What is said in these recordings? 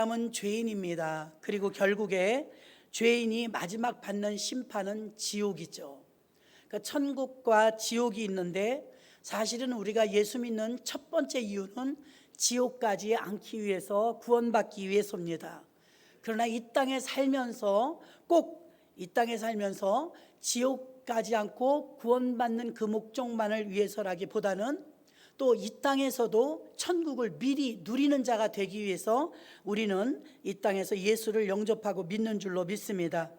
사람은 죄인입니다. 그리고 결국에 죄인이 마지막 받는 심판은 지옥이죠. 그러니까 천국과 지옥이 있는데 사실은 우리가 예수 믿는 첫 번째 이유는 지옥 가지 않기 위해서, 구원받기 위해서입니다. 그러나 이 땅에 살면서 지옥 가지 않고 구원받는 그 목적만을 위해서라기보다는 또 이 땅에서도 천국을 미리 누리는 자가 되기 위해서 우리는 이 땅에서 예수를 영접하고 믿는 줄로 믿습니다.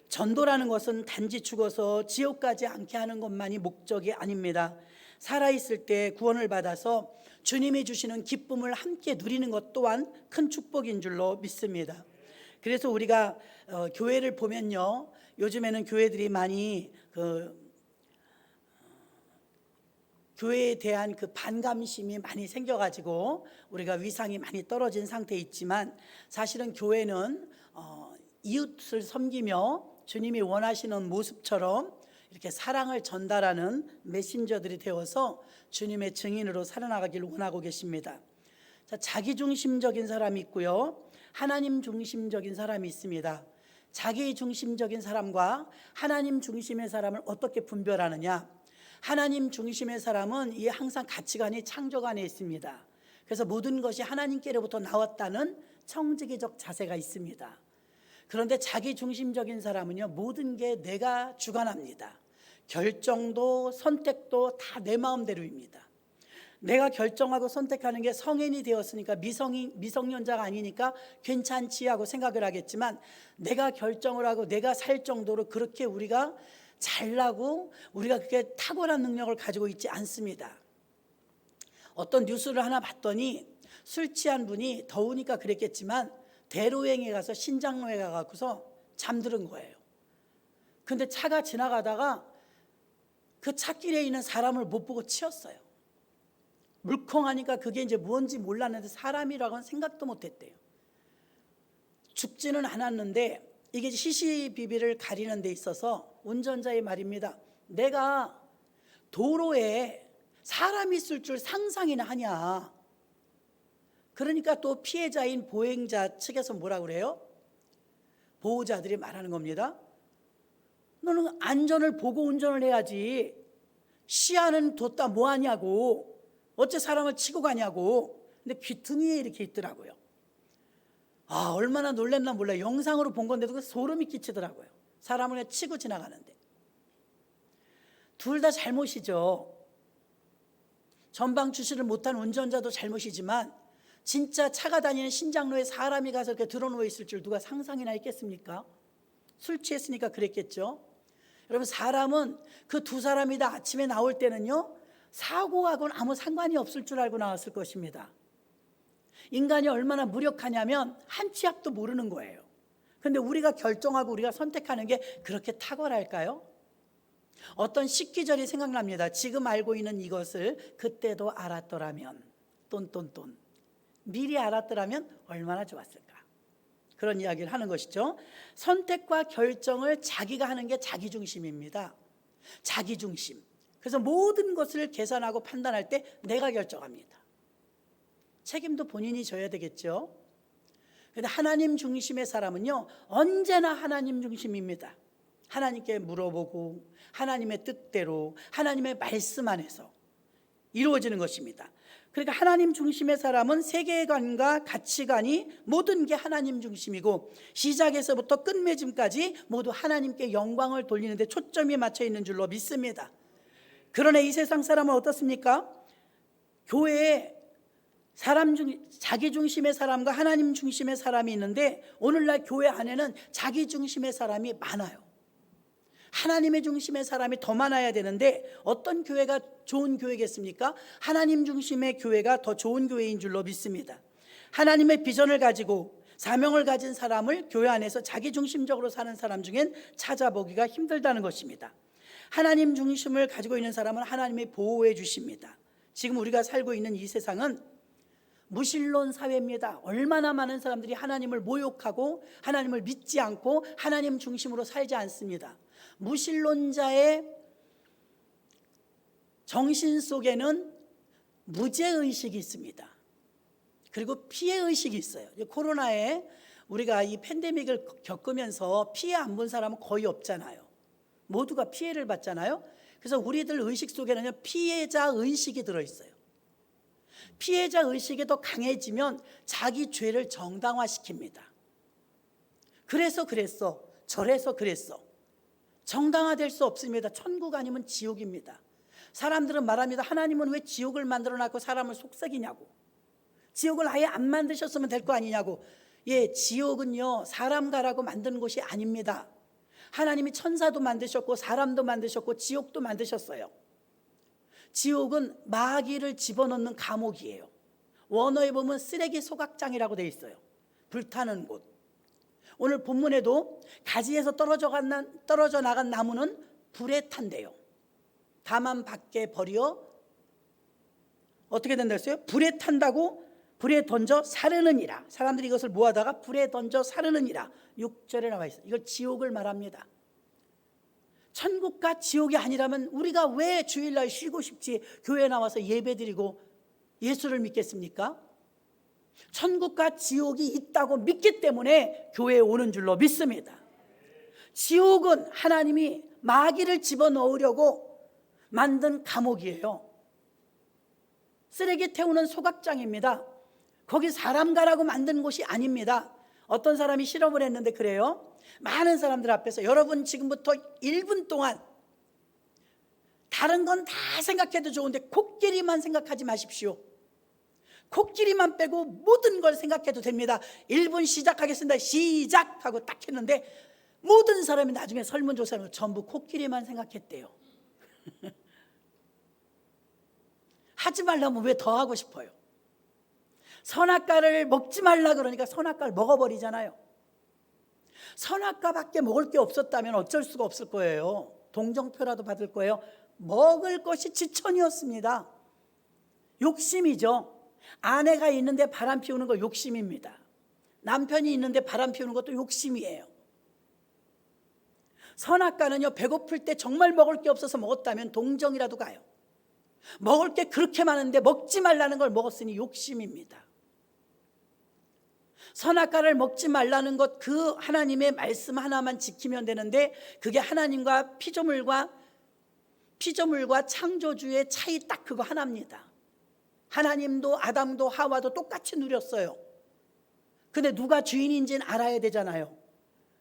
전도라는 것은 단지 죽어서 지옥 가지 않게 하는 것만이 목적이 아닙니다. 살아있을 때 구원을 받아서 주님이 주시는 기쁨을 함께 누리는 것 또한 큰 축복인 줄로 믿습니다. 그래서 우리가 교회를 보면요, 요즘에는 교회들이 많이 교회에 대한 그 반감심이 많이 생겨가지고 우리가 위상이 많이 떨어진 상태에 있지만, 사실은 교회는 이웃을 섬기며 주님이 원하시는 모습처럼 이렇게 사랑을 전달하는 메신저들이 되어서 주님의 증인으로 살아나가기를 원하고 계십니다. 자, 자기중심적인 사람이 있고요, 하나님 중심적인 사람이 있습니다. 자기 중심적인 사람과 하나님 중심의 사람을 어떻게 분별하느냐? 하나님 중심의 사람은 이 항상 가치관이 창조가 안에 있습니다. 그래서 모든 것이 하나님께로부터 나왔다는 청지기적 자세가 있습니다. 그런데 자기 중심적인 사람은요, 모든 게 내가 주관합니다. 결정도 선택도 다 내 마음대로입니다. 내가 결정하고 선택하는 게 성인이 되었으니까, 미성년자가 아니니까 괜찮지 하고 생각을 하겠지만, 내가 결정을 하고 내가 살 정도로 그렇게 우리가 잘나고 우리가 그렇게 탁월한 능력을 가지고 있지 않습니다. 어떤 뉴스를 하나 봤더니 술 취한 분이 더우니까 그랬겠지만 대로행에 가서 신장로에 가서 잠드는 거예요. 근데 차가 지나가다가 그 차길에 있는 사람을 못 보고 치였어요. 물컹하니까 그게 이제 뭔지 몰랐는데 사람이라고는 생각도 못했대요. 죽지는 않았는데 이게 시시비비를 가리는 데 있어서 운전자의 말입니다. 내가 도로에 사람이 있을 줄 상상이나 하냐. 그러니까 또 피해자인 보행자 측에서 뭐라 그래요? 보호자들이 말하는 겁니다. 너는 안전을 보고 운전을 해야지, 시야는 뒀다 뭐하냐고, 어째 사람을 치고 가냐고. 근데 귀퉁이에 이렇게 있더라고요. 얼마나 놀랬나 몰라요. 영상으로 본 건데도 소름이 끼치더라고요. 사람을 그냥 치고 지나가는데. 둘 다 잘못이죠. 전방 주시를 못한 운전자도 잘못이지만, 진짜 차가 다니는 신장로에 사람이 가서 이렇게 드러누워 있을 줄 누가 상상이나 했겠습니까? 술 취했으니까 그랬겠죠. 여러분, 사람은 그 두 사람이 다 아침에 나올 때는요, 사고하고는 아무 상관이 없을 줄 알고 나왔을 것입니다. 인간이 얼마나 무력하냐면 한 치 앞도 모르는 거예요. 그런데 우리가 결정하고 우리가 선택하는 게 그렇게 탁월할까요? 어떤 식기절이 생각납니다. 지금 알고 있는 이것을 그때도 알았더라면, 똔똔똔, 미리 알았더라면 얼마나 좋았을까. 그런 이야기를 하는 것이죠. 선택과 결정을 자기가 하는 게 자기중심입니다. 자기중심. 그래서 모든 것을 계산하고 판단할 때 내가 결정합니다. 책임도 본인이 져야 되겠죠. 그런데 하나님 중심의 사람은요, 언제나 하나님 중심입니다. 하나님께 물어보고 하나님의 뜻대로 하나님의 말씀 안에서 이루어지는 것입니다. 그러니까 하나님 중심의 사람은 세계관과 가치관이 모든 게 하나님 중심이고, 시작에서부터 끝맺음까지 모두 하나님께 영광을 돌리는 데 초점이 맞춰 있는 줄로 믿습니다. 그러나 이 세상 사람은 어떻습니까? 교회에 자기 중심의 사람과 하나님 중심의 사람이 있는데, 오늘날 교회 안에는 자기 중심의 사람이 많아요. 하나님의 중심의 사람이 더 많아야 되는데, 어떤 교회가 좋은 교회겠습니까? 하나님 중심의 교회가 더 좋은 교회인 줄로 믿습니다. 하나님의 비전을 가지고 사명을 가진 사람을 교회 안에서 자기 중심적으로 사는 사람 중엔 찾아보기가 힘들다는 것입니다. 하나님 중심을 가지고 있는 사람은 하나님이 보호해 주십니다. 지금 우리가 살고 있는 이 세상은 무신론 사회입니다. 얼마나 많은 사람들이 하나님을 모욕하고 하나님을 믿지 않고 하나님 중심으로 살지 않습니다. 무신론자의 정신 속에는 무죄의식이 있습니다. 그리고 피해의식이 있어요. 코로나에 우리가 이 팬데믹을 겪으면서 피해 안 본 사람은 거의 없잖아요. 모두가 피해를 봤잖아요. 그래서 우리들 의식 속에는 피해자 의식이 들어있어요. 피해자 의식이 더 강해지면 자기 죄를 정당화시킵니다. 그래서 그랬어, 저래서 그랬어. 정당화될 수 없습니다. 천국 아니면 지옥입니다. 사람들은 말합니다. 하나님은 왜 지옥을 만들어놨고 사람을 속삭이냐고. 지옥을 아예 안 만드셨으면 될 거 아니냐고. 예, 지옥은요 사람 가라고 만든 곳이 아닙니다. 하나님이 천사도 만드셨고 사람도 만드셨고 지옥도 만드셨어요. 지옥은 마귀를 집어넣는 감옥이에요. 원어에 보면 쓰레기 소각장이라고 되어 있어요. 불타는 곳. 오늘 본문에도 가지에서 떨어져 나간 나무는 불에 탄대요. 다만 밖에 버려 어떻게 된다 했어요? 불에 탄다고 불에 던져 사르느니라. 사람들이 이것을 모아다가 불에 던져 사르느니라. 6절에 나와 있어요. 이걸 지옥을 말합니다. 천국과 지옥이 아니라면 우리가 왜 주일날 쉬고 싶지 교회에 나와서 예배드리고 예수를 믿겠습니까? 천국과 지옥이 있다고 믿기 때문에 교회에 오는 줄로 믿습니다. 지옥은 하나님이 마귀를 집어넣으려고 만든 감옥이에요. 쓰레기 태우는 소각장입니다. 거기 사람 가라고 만든 곳이 아닙니다. 어떤 사람이 실험을 했는데 그래요. 많은 사람들 앞에서 여러분 지금부터 1분 동안 다른 건 다 생각해도 좋은데 코끼리만 생각하지 마십시오. 코끼리만 빼고 모든 걸 생각해도 됩니다. 1분 시작하겠습니다. 시작하고 딱 했는데 모든 사람이 나중에 설문조사를 전부 코끼리만 생각했대요. 하지 말라면 왜 더 하고 싶어요? 선악과를 먹지 말라 그러니까 선악과를 먹어버리잖아요. 선악과밖에 먹을 게 없었다면 어쩔 수가 없을 거예요. 동정표라도 받을 거예요. 먹을 것이 지천이었습니다. 욕심이죠. 아내가 있는데 바람 피우는 거 욕심입니다. 남편이 있는데 바람 피우는 것도 욕심이에요. 선악과는요 배고플 때 정말 먹을 게 없어서 먹었다면 동정이라도 가요. 먹을 게 그렇게 많은데 먹지 말라는 걸 먹었으니 욕심입니다. 선악과를 먹지 말라는 것 그 하나님의 말씀 하나만 지키면 되는데 그게 하나님과 피조물과 창조주의 차이 딱 그거 하나입니다. 하나님도 아담도 하와도 똑같이 누렸어요. 근데 누가 주인인지는 알아야 되잖아요.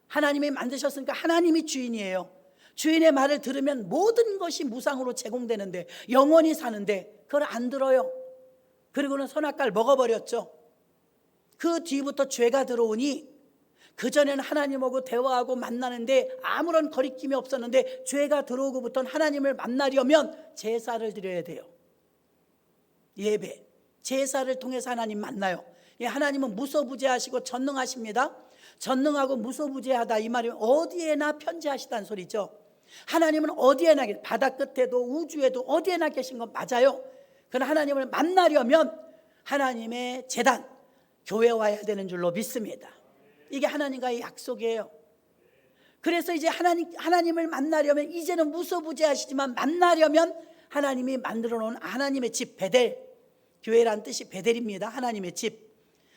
하나님이 만드셨으니까 하나님이 주인이에요. 주인의 말을 들으면 모든 것이 무상으로 제공되는데 영원히 사는데 그걸 안 들어요. 그리고는 선악과를 먹어버렸죠. 그 뒤부터 죄가 들어오니 그전에는 하나님하고 대화하고 만나는데 아무런 거리낌이 없었는데 죄가 들어오고부터는 하나님을 만나려면 제사를 드려야 돼요. 예배, 제사를 통해서 하나님 만나요. 하나님은 무소부재하시고 전능하십니다. 전능하고 무소부재하다 이 말이면 어디에나 편재하시다는 소리죠. 하나님은 어디에나 바다 끝에도 우주에도 어디에나 계신 건 맞아요. 그러나 하나님을 만나려면 하나님의 제단 교회에 와야 되는 줄로 믿습니다. 이게 하나님과의 약속이에요. 그래서 이제 하나님을 만나려면 이제는 무소부재하시지만 만나려면 하나님이 만들어 놓은 하나님의 집 베델, 교회란 뜻이 베델입니다. 하나님의 집,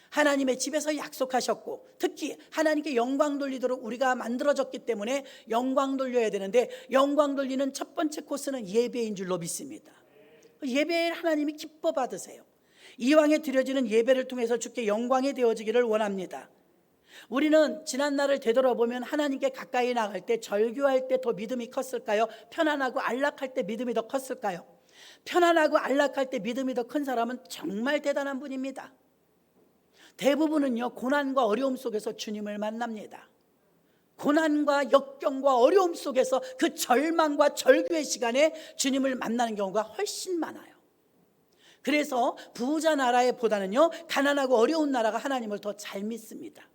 하나님의 집에서 약속하셨고 특히 하나님께 영광 돌리도록 우리가 만들어졌기 때문에 영광 돌려야 되는데 영광 돌리는 첫 번째 코스는 예배인 줄로 믿습니다. 예배에 하나님이 기뻐 받으세요. 이왕에 드려지는 예배를 통해서 주께 영광이 되어지기를 원합니다. 우리는 지난날을 되돌아보면 하나님께 가까이 나갈 때 절규할 때 더 믿음이 컸을까요? 편안하고 안락할 때 믿음이 더 컸을까요? 편안하고 안락할 때 믿음이 더 큰 사람은 정말 대단한 분입니다. 대부분은요 고난과 어려움 속에서 주님을 만납니다. 고난과 역경과 어려움 속에서 그 절망과 절규의 시간에 주님을 만나는 경우가 훨씬 많아요. 그래서 부자 나라에 보다는요 가난하고 어려운 나라가 하나님을 더 잘 믿습니다.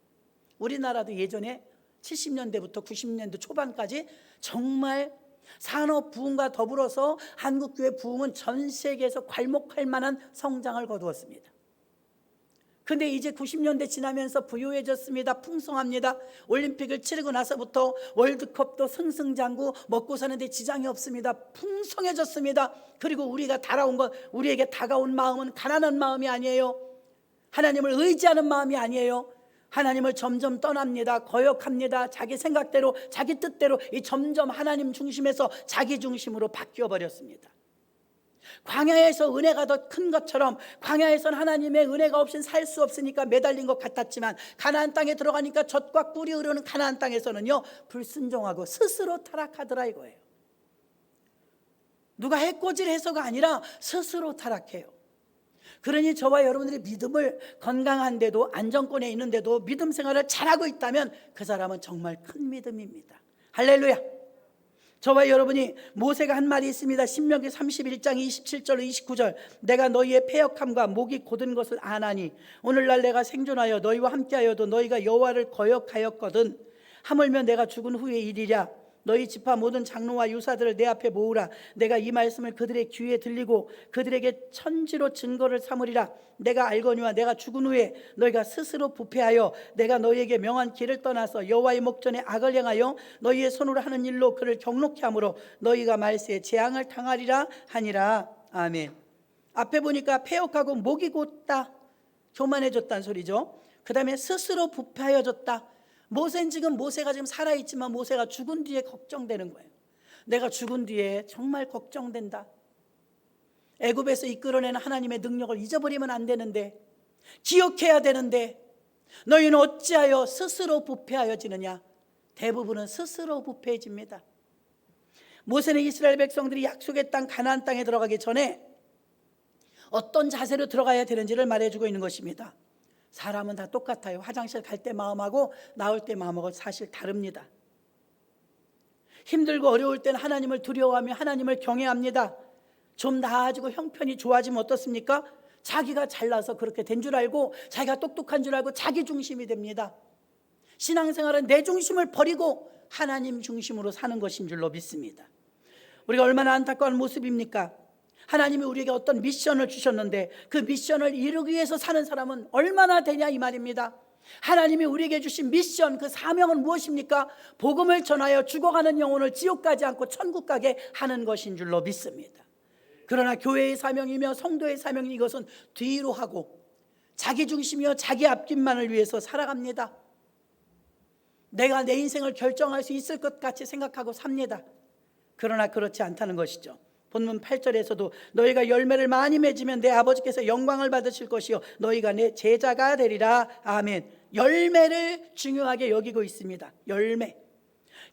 우리나라도 예전에 70년대부터 90년대 초반까지 정말 산업 부흥과 더불어서 한국교회 부흥은 전 세계에서 괄목할 만한 성장을 거두었습니다. 근데 이제 90년대 지나면서 부유해졌습니다. 풍성합니다. 올림픽을 치르고 나서부터 월드컵도 승승장구, 먹고 사는데 지장이 없습니다. 풍성해졌습니다. 그리고 우리에게 다가온 마음은 가난한 마음이 아니에요. 하나님을 의지하는 마음이 아니에요. 하나님을 점점 떠납니다. 거역합니다. 자기 생각대로, 자기 뜻대로 이 점점 하나님 중심에서 자기 중심으로 바뀌어 버렸습니다. 광야에서 은혜가 더 큰 것처럼 광야에서는 하나님의 은혜가 없이는 살 수 없으니까 매달린 것 같았지만 가나안 땅에 들어가니까 젖과 꿀이 흐르는 가나안 땅에서는요, 불순종하고 스스로 타락하더라 이거예요. 누가 해코지해서가 아니라 스스로 타락해요. 그러니 저와 여러분들이 믿음을 건강한데도 안정권에 있는데도 믿음 생활을 잘하고 있다면 그 사람은 정말 큰 믿음입니다. 할렐루야. 저와 여러분이 모세가 한 말이 있습니다. 신명기 31장 27절 29절 내가 너희의 패역함과 목이 곧은 것을 아나니 오늘날 내가 생존하여 너희와 함께하여도 너희가 여호와를 거역하였거든 하물며 내가 죽은 후의 일이랴. 너희 지파 모든 장로와 유사들을 내 앞에 모으라. 내가 이 말씀을 그들의 귀에 들리고 그들에게 천지로 증거를 삼으리라. 내가 알거니와 내가 죽은 후에 너희가 스스로 부패하여 내가 너희에게 명한 길을 떠나서 여호와의 목전에 악을 행하여 너희의 손으로 하는 일로 그를 경록케 하므로 너희가 말세에 재앙을 당하리라 하니라. 아멘. 앞에 보니까 패역하고 목이 곧다, 교만해졌다는 소리죠. 그 다음에 스스로 부패하여졌다. 모세는 지금 모세가 지금 살아있지만 모세가 죽은 뒤에 걱정되는 거예요. 내가 죽은 뒤에 정말 걱정된다. 애굽에서 이끌어내는 하나님의 능력을 잊어버리면 안 되는데, 기억해야 되는데 너희는 어찌하여 스스로 부패하여지느냐. 대부분은 스스로 부패해집니다. 모세는 이스라엘 백성들이 약속의 땅 가나안 땅에 들어가기 전에 어떤 자세로 들어가야 되는지를 말해주고 있는 것입니다. 사람은 다 똑같아요. 화장실 갈 때 마음하고 나올 때 마음하고 사실 다릅니다. 힘들고 어려울 때는 하나님을 두려워하며 하나님을 경외합니다. 좀 나아지고 형편이 좋아지면 어떻습니까? 자기가 잘나서 그렇게 된 줄 알고 자기가 똑똑한 줄 알고 자기 중심이 됩니다. 신앙생활은 내 중심을 버리고 하나님 중심으로 사는 것인 줄로 믿습니다. 우리가 얼마나 안타까운 모습입니까? 하나님이 우리에게 어떤 미션을 주셨는데 그 미션을 이루기 위해서 사는 사람은 얼마나 되냐 이 말입니다. 하나님이 우리에게 주신 미션, 그 사명은 무엇입니까? 복음을 전하여 죽어가는 영혼을 지옥 가지 않고 천국 가게 하는 것인 줄로 믿습니다. 그러나 교회의 사명이며 성도의 사명인 이것은 뒤로 하고 자기 중심이요 자기 앞길만을 위해서 살아갑니다. 내가 내 인생을 결정할 수 있을 것 같이 생각하고 삽니다. 그러나 그렇지 않다는 것이죠. 본문 8절에서도 너희가 열매를 많이 맺으면 내 아버지께서 영광을 받으실 것이요 너희가 내 제자가 되리라. 아멘. 열매를 중요하게 여기고 있습니다. 열매.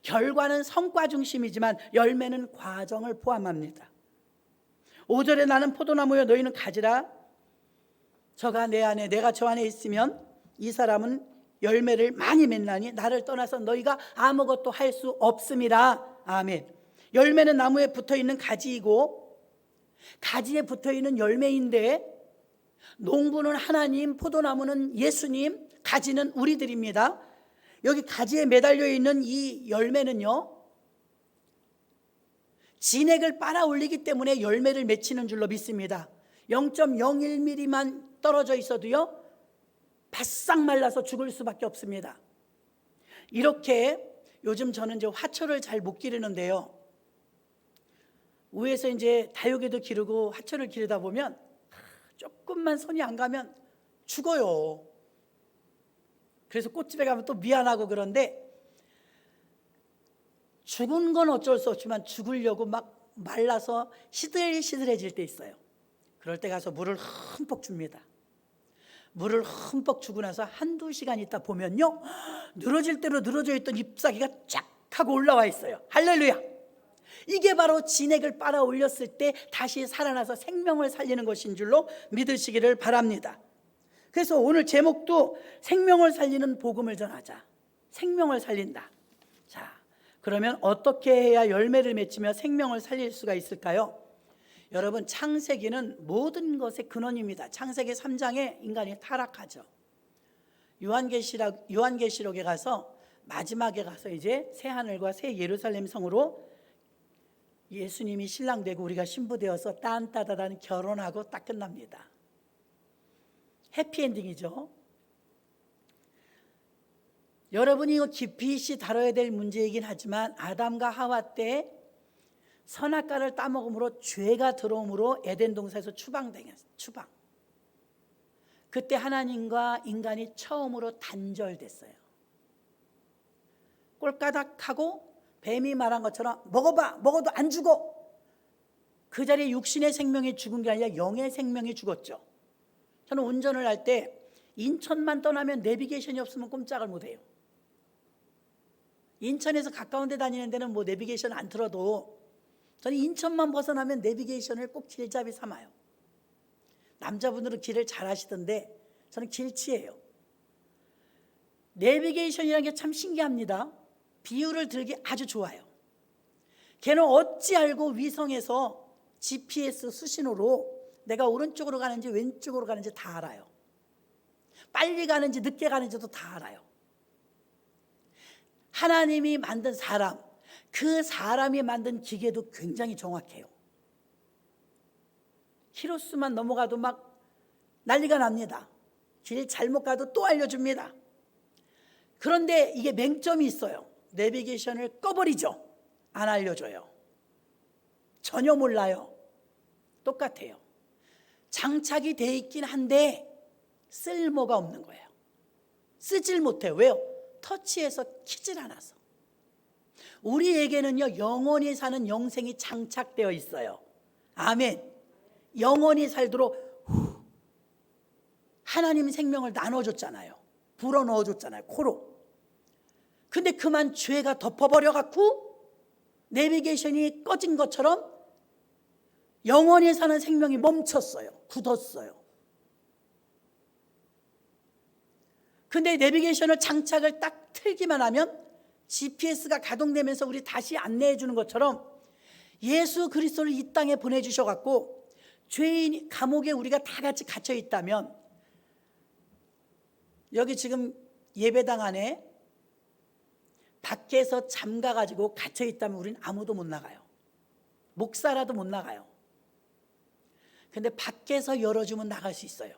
결과는 성과 중심이지만 열매는 과정을 포함합니다. 5절에 나는 포도나무여 너희는 가지라. 저가 내 안에 내가 저 안에 있으면 이 사람은 열매를 많이 맺나니 나를 떠나서 너희가 아무것도 할 수 없음이라. 아멘. 열매는 나무에 붙어있는 가지이고 가지에 붙어있는 열매인데 농부는 하나님, 포도나무는 예수님, 가지는 우리들입니다. 여기 가지에 매달려 있는 이 열매는요 진액을 빨아 올리기 때문에 열매를 맺히는 줄로 믿습니다. 0.01mm만 떨어져 있어도요 바싹 말라서 죽을 수밖에 없습니다. 이렇게 요즘 저는 이제 화초를 잘 못 기르는데요, 위에서 이제 다육이도 기르고 화초를 기르다 보면 조금만 손이 안 가면 죽어요. 그래서 꽃집에 가면 또 미안하고 그런데 죽은 건 어쩔 수 없지만 죽으려고 막 말라서 시들시들해질 때 있어요. 그럴 때 가서 물을 흠뻑 줍니다. 물을 흠뻑 주고 나서 한두 시간 있다 보면요 늘어질 대로 늘어져 있던 잎사귀가 쫙 하고 올라와 있어요. 할렐루야. 이게 바로 진액을 빨아 올렸을 때 다시 살아나서 생명을 살리는 것인 줄로 믿으시기를 바랍니다. 그래서 오늘 제목도 생명을 살리는 복음을 전하자. 생명을 살린다. 자, 그러면 어떻게 해야 열매를 맺히며 생명을 살릴 수가 있을까요? 여러분, 창세기는 모든 것의 근원입니다. 창세기 3장에 인간이 타락하죠. 요한계시록에 가서 마지막에 가서 이제 새 하늘과 새 예루살렘 성으로 예수님이 신랑 되고 우리가 신부 되어서 딴따다단 결혼하고 딱 끝납니다. 해피엔딩이죠. 여러분이 이거 깊이 다뤄야 될 문제이긴 하지만 아담과 하와 때 선악과를 따먹음으로 죄가 들어옴으로 에덴 동산에서 추방당했어요. 추방. 그때 하나님과 인간이 처음으로 단절됐어요. 꼴까닥하고 뱀이 말한 것처럼 먹어봐, 먹어도 안 죽어. 그 자리에 육신의 생명이 죽은 게 아니라 영의 생명이 죽었죠. 저는 운전을 할 때 인천만 떠나면 내비게이션이 없으면 꼼짝을 못해요. 인천에서 가까운 데 다니는 데는 뭐 내비게이션 안 틀어도 저는 인천만 벗어나면 내비게이션을 꼭 길잡이 삼아요. 남자분들은 길을 잘 아시던데 저는 길치예요. 내비게이션이라는 게 참 신기합니다. 비유를 들기 아주 좋아요. 걔는 어찌 알고 위성에서 GPS 수신호로 내가 오른쪽으로 가는지 왼쪽으로 가는지 다 알아요. 빨리 가는지 늦게 가는지도 다 알아요. 하나님이 만든 사람, 그 사람이 만든 기계도 굉장히 정확해요. 키로수만 넘어가도 막 난리가 납니다. 길 잘못 가도 또 알려줍니다. 그런데 이게 맹점이 있어요. 내비게이션을 꺼버리죠. 안 알려줘요. 전혀 몰라요. 똑같아요. 장착이 돼 있긴 한데 쓸모가 없는 거예요. 쓰질 못해요. 왜요? 터치해서 키질 않아서. 우리에게는요, 영원히 사는 영생이 장착되어 있어요. 아멘. 영원히 살도록 하나님 생명을 나눠줬잖아요. 불어넣어줬잖아요. 코로. 근데 그만 죄가 덮어버려 갖고 내비게이션이 꺼진 것처럼 영원히 사는 생명이 멈췄어요. 굳었어요. 근데 내비게이션을 장착을 딱 틀기만 하면 GPS가 가동되면서 우리 다시 안내해 주는 것처럼 예수 그리스도를 이 땅에 보내주셔 갖고 죄인 감옥에 우리가 다 같이 갇혀 있다면, 여기 지금 예배당 안에 밖에서 잠가 가지고 갇혀 있다면 우린 아무도 못 나가요. 목사라도 못 나가요. 근데 밖에서 열어주면 나갈 수 있어요.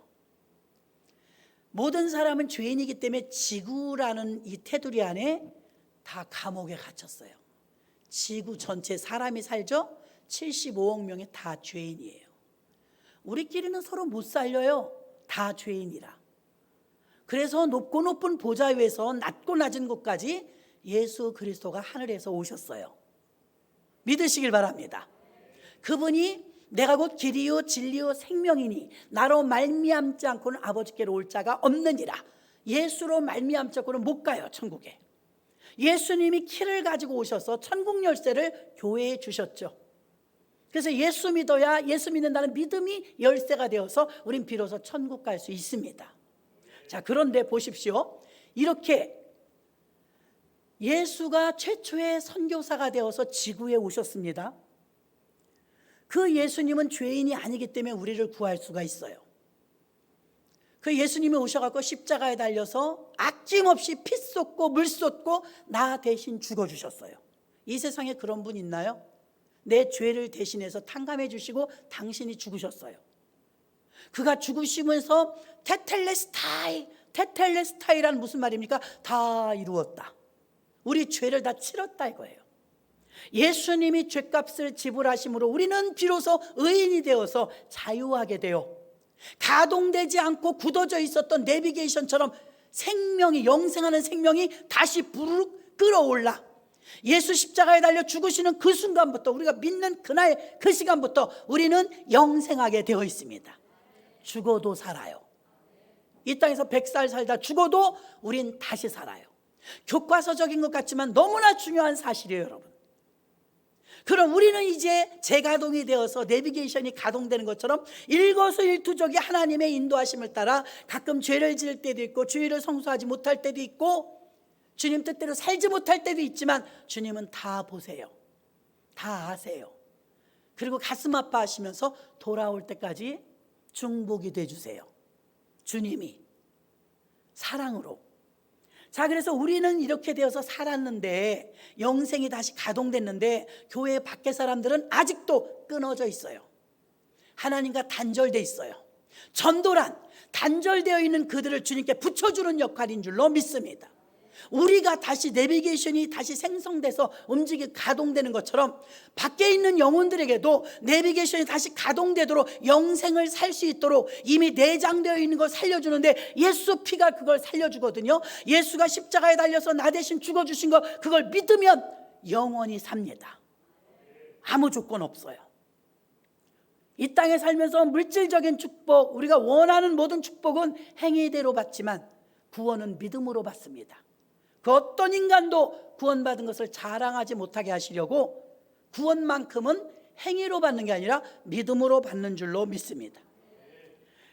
모든 사람은 죄인이기 때문에 지구라는 이 테두리 안에 다 감옥에 갇혔어요. 지구 전체 사람이 살죠? 75억 명이 다 죄인이에요. 우리끼리는 서로 못 살려요. 다 죄인이라. 그래서 높고 높은 보좌 위에서 낮고 낮은 곳까지 예수 그리스도가 하늘에서 오셨어요. 믿으시길 바랍니다. 그분이 내가 곧 길이요 진리요 생명이니 나로 말미암지 않고는 아버지께로 올 자가 없느니라. 예수로 말미암지 않고는 못 가요, 천국에. 예수님이 키를 가지고 오셔서 천국 열쇠를 교회에 주셨죠. 그래서 예수 믿어야, 예수 믿는다는 믿음이 열쇠가 되어서 우린 비로소 천국 갈 수 있습니다. 자, 그런데 보십시오. 이렇게 예수가 최초의 선교사가 되어서 지구에 오셨습니다. 그 예수님은 죄인이 아니기 때문에 우리를 구할 수가 있어요. 그 예수님이 오셔갖고 십자가에 달려서 아낌없이 피 쏟고 물 쏟고 나 대신 죽어주셨어요. 이 세상에 그런 분 있나요? 내 죄를 대신해서 탕감해 주시고 당신이 죽으셨어요. 그가 죽으시면서 테텔레스타이란 무슨 말입니까? 다 이루었다. 우리 죄를 다 치렀다 이거예요. 예수님이 죄값을 지불하심으로 우리는 비로소 의인이 되어서 자유하게 되어 가동되지 않고 굳어져 있었던 내비게이션처럼 생명이, 영생하는 생명이 다시 부르륵 끌어올라 예수 십자가에 달려 죽으시는 그 순간부터, 우리가 믿는 그날 그 시간부터 우리는 영생하게 되어 있습니다. 죽어도 살아요. 이 땅에서 100살 살다 죽어도 우린 다시 살아요. 교과서적인 것 같지만 너무나 중요한 사실이에요, 여러분. 그럼 우리는 이제 재가동이 되어서 내비게이션이 가동되는 것처럼 일거수일투족이 하나님의 인도하심을 따라 가끔 죄를 지을 때도 있고 주의를 성수하지 못할 때도 있고 주님 뜻대로 살지 못할 때도 있지만 주님은 다 보세요. 다 아세요. 그리고 가슴 아파하시면서 돌아올 때까지 중복이 돼주세요. 주님이 사랑으로. 자, 그래서 우리는 이렇게 되어서 살았는데, 영생이 다시 가동됐는데 교회 밖에 사람들은 아직도 끊어져 있어요. 하나님과 단절돼 있어요. 전도란 단절되어 있는 그들을 주님께 붙여주는 역할인 줄로 믿습니다. 우리가 다시 내비게이션이 다시 생성돼서 가동되는 것처럼 밖에 있는 영혼들에게도 내비게이션이 다시 가동되도록 영생을 살 수 있도록 이미 내장되어 있는 걸 살려주는데 예수 피가 그걸 살려주거든요. 예수가 십자가에 달려서 나 대신 죽어주신 거 그걸 믿으면 영원히 삽니다. 아무 조건 없어요. 이 땅에 살면서 물질적인 축복, 우리가 원하는 모든 축복은 행위대로 받지만 구원은 믿음으로 받습니다. 그 어떤 인간도 구원받은 것을 자랑하지 못하게 하시려고 구원만큼은 행위로 받는 게 아니라 믿음으로 받는 줄로 믿습니다.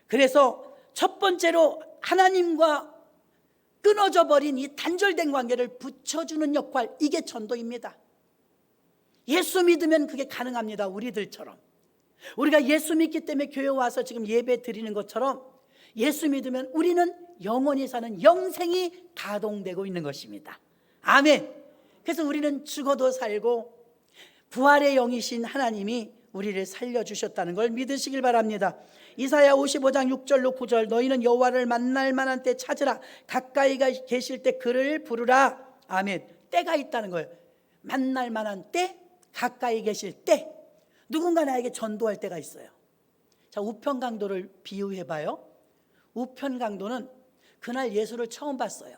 그래서 첫 번째로 하나님과 끊어져 버린 이 단절된 관계를 붙여주는 역할, 이게 전도입니다. 예수 믿으면 그게 가능합니다. 우리들처럼. 우리가 예수 믿기 때문에 교회 와서 지금 예배 드리는 것처럼 예수 믿으면 우리는 영원히 사는 영생이 가동되고 있는 것입니다. 아멘. 그래서 우리는 죽어도 살고 부활의 영이신 하나님이 우리를 살려주셨다는 걸 믿으시길 바랍니다. 이사야 55장 6절로 9절, 너희는 여호와를 만날 만한 때 찾으라. 가까이 계실 때 그를 부르라. 아멘. 때가 있다는 거예요. 만날 만한 때, 가까이 계실 때. 누군가 나에게 전도할 때가 있어요. 자, 우편강도를 비유해봐요. 우편강도는 그날 예수를 처음 봤어요.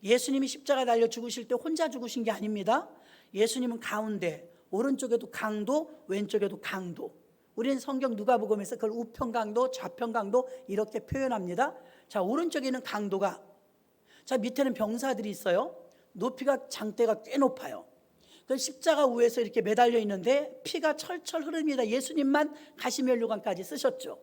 예수님이 십자가에 달려 죽으실 때 혼자 죽으신 게 아닙니다. 예수님은 가운데, 오른쪽에도 강도, 왼쪽에도 강도. 우리는 성경 누가복음에서 그걸 우편강도, 좌편강도 이렇게 표현합니다. 자, 오른쪽에 있는 강도가, 자, 밑에는 병사들이 있어요. 높이가, 장대가 꽤 높아요. 그 십자가 위에서 이렇게 매달려 있는데 피가 철철 흐릅니다. 예수님만 가시면류관까지 쓰셨죠.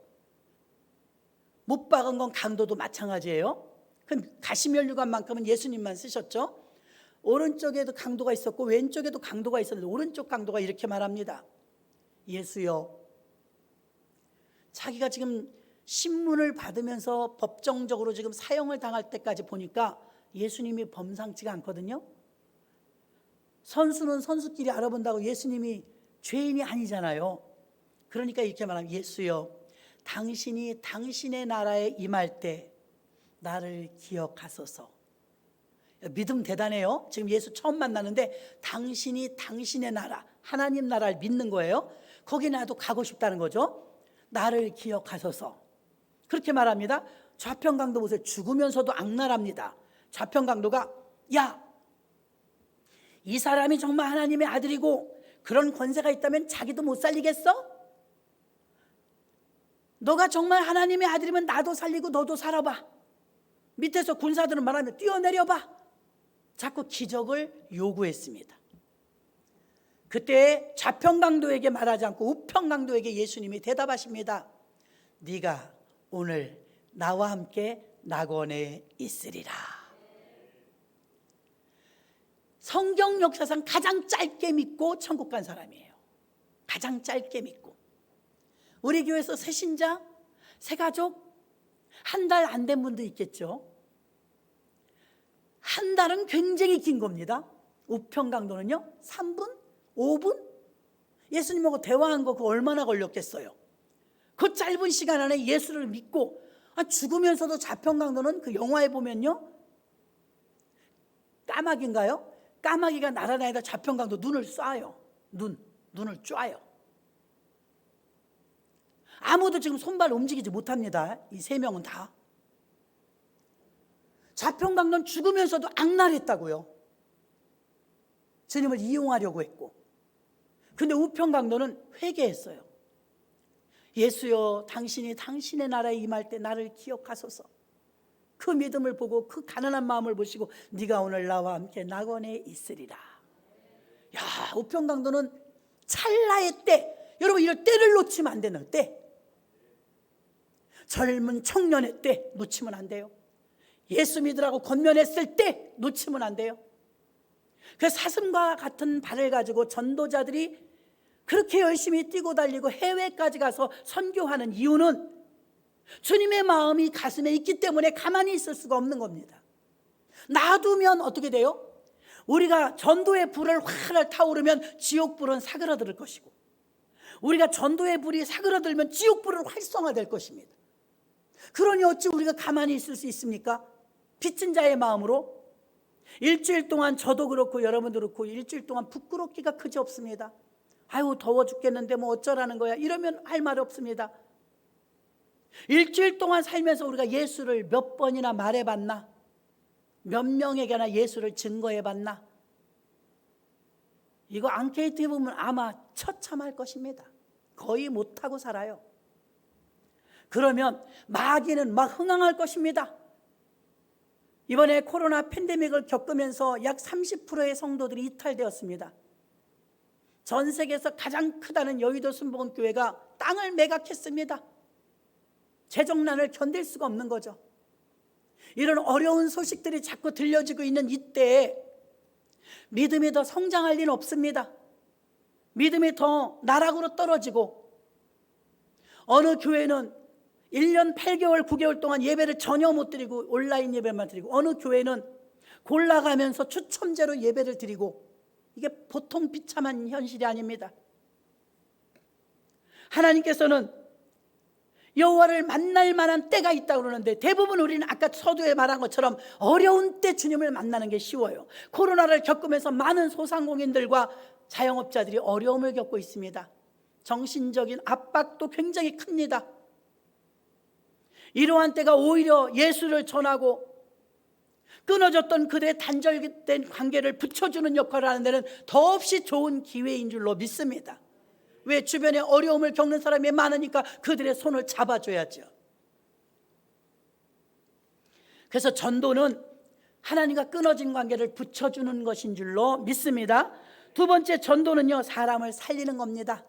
못 박은 건 강도도 마찬가지예요. 그 가시면류관만큼은 예수님만 쓰셨죠. 오른쪽에도 강도가 있었고 왼쪽에도 강도가 있었는데 오른쪽 강도가 이렇게 말합니다. 예수여, 자기가 지금 신문을 받으면서 법정적으로 지금 사형을 당할 때까지 보니까 예수님이 범상치가 않거든요. 선수는 선수끼리 알아본다고 예수님이 죄인이 아니잖아요. 그러니까 이렇게 말합니다. 예수여, 당신이 당신의 나라에 임할 때 나를 기억하소서. 믿음 대단해요. 지금 예수 처음 만나는데 당신이 당신의 나라, 하나님 나라를 믿는 거예요. 거기 나도 가고 싶다는 거죠. 나를 기억하소서. 그렇게 말합니다. 좌편강도 보세요. 죽으면서도 악랄합니다. 좌편강도가, 야, 이 사람이 정말 하나님의 아들이고 그런 권세가 있다면 자기도 못 살리겠어? 너가 정말 하나님의 아들이면 나도 살리고 너도 살아봐. 밑에서 군사들은 말하면 뛰어내려봐. 자꾸 기적을 요구했습니다. 그때 좌편강도에게 말하지 않고 우편강도에게 예수님이 대답하십니다. 네가 오늘 나와 함께 낙원에 있으리라. 성경 역사상 가장 짧게 믿고 천국 간 사람이에요. 가장 짧게 믿고. 우리 교회에서 새 신자, 새 가족 한 달 안 된 분도 있겠죠. 한 달은 굉장히 긴 겁니다. 우편강도는요 3분? 5분? 예수님하고 대화한 거 그거 얼마나 걸렸겠어요. 그 짧은 시간 안에 예수를 믿고, 죽으면서도 좌편강도는 그 영화에 보면요, 까마귀인가요? 까마귀가 날아다니다 좌편강도 눈을 쏴요. 눈을 쏴요. 아무도 지금 손발 움직이지 못합니다. 이 세 명은 다. 좌편강도는 죽으면서도 악랄했다고요. 주님을 이용하려고 했고. 근데 우편강도는 회개했어요. 예수여, 당신이 당신의 나라에 임할 때 나를 기억하소서. 그 믿음을 보고 그 가난한 마음을 보시고 네가 오늘 나와 함께 낙원에 있으리라. 야, 우편강도는 찰나의 때, 여러분 이럴 때를 놓치면 안 되는 때, 젊은 청년의 때 놓치면 안 돼요. 예수 믿으라고 권면했을 때 놓치면 안 돼요. 그 사슴과 같은 발을 가지고 전도자들이 그렇게 열심히 뛰고 달리고 해외까지 가서 선교하는 이유는 주님의 마음이 가슴에 있기 때문에 가만히 있을 수가 없는 겁니다. 놔두면 어떻게 돼요? 우리가 전도의 불을 활활 타오르면 지옥불은 사그라들 것이고, 우리가 전도의 불이 사그라들면 지옥불은 활성화될 것입니다. 그러니 어찌 우리가 가만히 있을 수 있습니까? 빚진 자의 마음으로. 일주일 동안 저도 그렇고 여러분도 그렇고 일주일 동안 부끄럽기가 그지 없습니다. 아유 더워 죽겠는데 뭐 어쩌라는 거야 이러면 할 말 없습니다. 일주일 동안 살면서 우리가 예수를 몇 번이나 말해봤나? 몇 명에게나 예수를 증거해봤나? 이거 앙케이트 해보면 아마 처참할 것입니다. 거의 못하고 살아요. 그러면 마귀는 막 흥황할 것입니다. 이번에 코로나 팬데믹을 겪으면서 약 30%의 성도들이 이탈되었습니다. 전 세계에서 가장 크다는 여의도 순복음교회가 땅을 매각했습니다. 재정난을 견딜 수가 없는 거죠. 이런 어려운 소식들이 자꾸 들려지고 있는 이때에 믿음이 더 성장할 리는 없습니다. 믿음이 더 나락으로 떨어지고 어느 교회는 1년 8개월 9개월 동안 예배를 전혀 못 드리고 온라인 예배만 드리고 어느 교회는 골라가면서 추첨제로 예배를 드리고 이게 보통 비참한 현실이 아닙니다. 하나님께서는 여호와를 만날 만한 때가 있다고 그러는데 대부분 우리는 아까 서두에 말한 것처럼 어려운 때 주님을 만나는 게 쉬워요. 코로나를 겪으면서 많은 소상공인들과 자영업자들이 어려움을 겪고 있습니다. 정신적인 압박도 굉장히 큽니다. 이러한 때가 오히려 예수를 전하고 끊어졌던 그들의 단절된 관계를 붙여주는 역할을 하는 데는 더없이 좋은 기회인 줄로 믿습니다. 왜? 주변에 어려움을 겪는 사람이 많으니까 그들의 손을 잡아줘야죠. 그래서 전도는 하나님과 끊어진 관계를 붙여주는 것인 줄로 믿습니다. 두 번째 전도는요, 사람을 살리는 겁니다.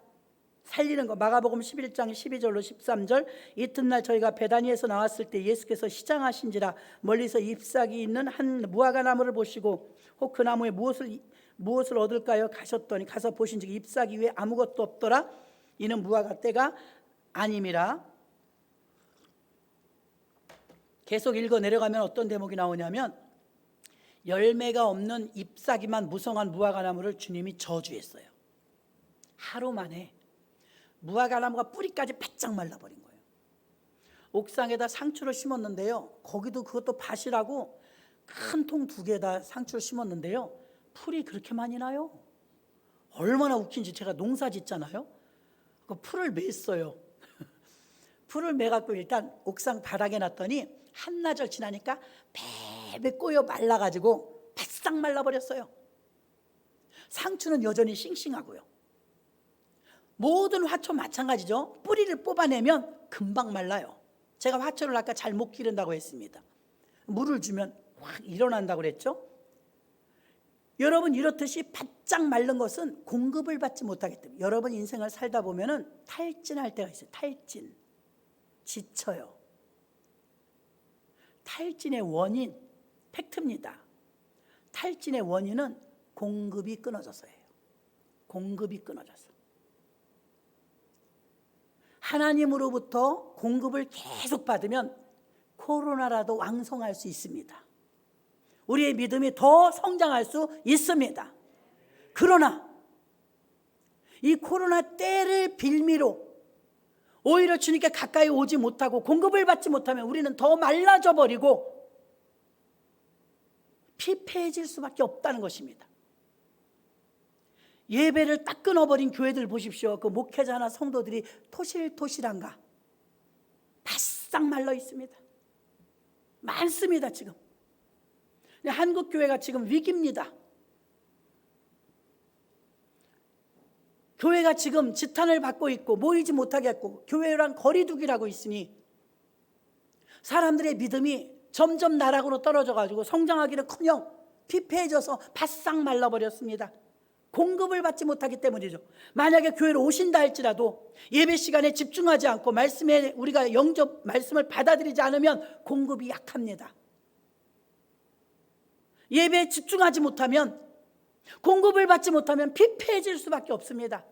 살리는 거. 마가복음 11장 12절로 13절. 이튿날 저희가 베다니에서 나왔을 때 예수께서 시장하신지라 멀리서 잎사귀 있는 한 무화과 나무를 보시고 혹 그 나무에 무엇을 얻을까요? 가셨더니 가서 보신즉 잎사귀 위에 아무것도 없더라. 이는 무화과 때가 아님이라. 계속 읽어 내려가면 어떤 대목이 나오냐면 열매가 없는 잎사귀만 무성한 무화과 나무를 주님이 저주했어요. 하루 만에 무화과 나무가 뿌리까지 바짝 말라버린 거예요. 옥상에다 상추를 심었는데요, 거기도 그것도 밭이라고 큰 통 2개에다 상추를 심었는데요, 풀이 그렇게 많이 나요. 얼마나 웃긴지. 제가 농사 짓잖아요. 그 풀을 맸어요. 풀을 매갖고 일단 옥상 바닥에 놨더니 한나절 지나니까 베베 꼬여 말라가지고 바싹 말라버렸어요. 상추는 여전히 싱싱하고요. 모든 화초 마찬가지죠. 뿌리를 뽑아내면 금방 말라요. 제가 화초를 아까 잘 못 기른다고 했습니다. 물을 주면 확 일어난다고 그랬죠. 여러분, 이렇듯이 바짝 마른 것은 공급을 받지 못하기 때문에 여러분 인생을 살다 보면은 탈진할 때가 있어요. 탈진, 지쳐요. 탈진의 원인, 팩트입니다. 탈진의 원인은 공급이 끊어져서예요. 공급이 끊어져서. 하나님으로부터 공급을 계속 받으면 코로나라도 왕성할 수 있습니다. 우리의 믿음이 더 성장할 수 있습니다. 그러나 이 코로나 때를 빌미로 오히려 주님께 가까이 오지 못하고 공급을 받지 못하면 우리는 더 말라져 버리고 피폐해질 수밖에 없다는 것입니다. 예배를 딱 끊어버린 교회들 보십시오. 그 목회자나 성도들이 토실토실한가? 바싹 말라 있습니다. 많습니다. 지금 한국 교회가 지금 위기입니다. 교회가 지금 지탄을 받고 있고 모이지 못하게 했고 교회랑 거리두기라고 있으니 사람들의 믿음이 점점 나락으로 떨어져가지고 성장하기는커녕 피폐해져서 바싹 말라버렸습니다. 공급을 받지 못하기 때문이죠. 만약에 교회로 오신다 할지라도 예배 시간에 집중하지 않고 말씀에 우리가 말씀을 받아들이지 않으면 공급이 약합니다. 예배에 집중하지 못하면, 공급을 받지 못하면 피폐해질 수밖에 없습니다.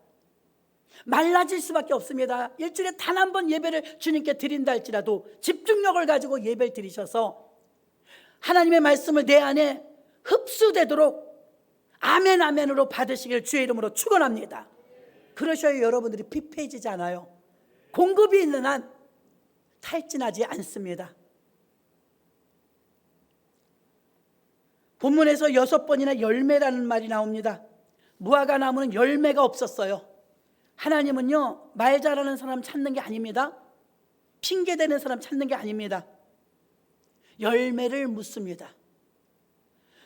말라질 수밖에 없습니다. 일주일에 단 한 번 예배를 주님께 드린다 할지라도 집중력을 가지고 예배를 드리셔서 하나님의 말씀을 내 안에 흡수되도록 아멘 아멘으로 받으시길 주의 이름으로 축원합니다. 그러셔야 여러분들이 피폐해지지 않아요. 공급이 있는 한 탈진하지 않습니다. 본문에서 6번이나 열매라는 말이 나옵니다. 무화과 나무는 열매가 없었어요. 하나님은요, 말 잘하는 사람 찾는 게 아닙니다. 핑계대는 사람 찾는 게 아닙니다. 열매를 묻습니다.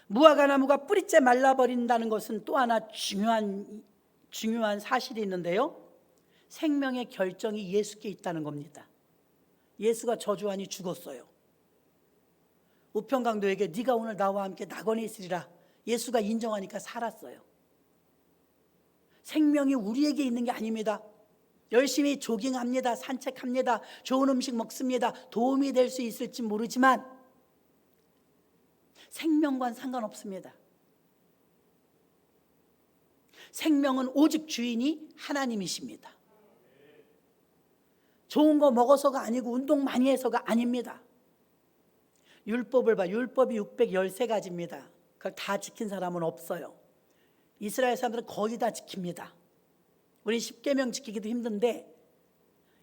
무화과 나무가 뿌리째 말라버린다는 것은 또 하나 중요한 사실이 있는데요, 생명의 결정이 예수께 있다는 겁니다. 예수가 저주하니 죽었어요. 우편강도에게 네가 오늘 나와 함께 낙원에 있으리라, 예수가 인정하니까 살았어요. 생명이 우리에게 있는 게 아닙니다. 열심히 조깅합니다, 산책합니다, 좋은 음식 먹습니다. 도움이 될 수 있을지 모르지만 생명과는 상관없습니다. 생명은 오직 주인이 하나님이십니다. 좋은 거 먹어서가 아니고 운동 많이 해서가 아닙니다. 율법을 봐. 율법이 613가지입니다. 그걸 다 지킨 사람은 없어요. 이스라엘 사람들은 거의 다 지킵니다. 우리 10계명 지키기도 힘든데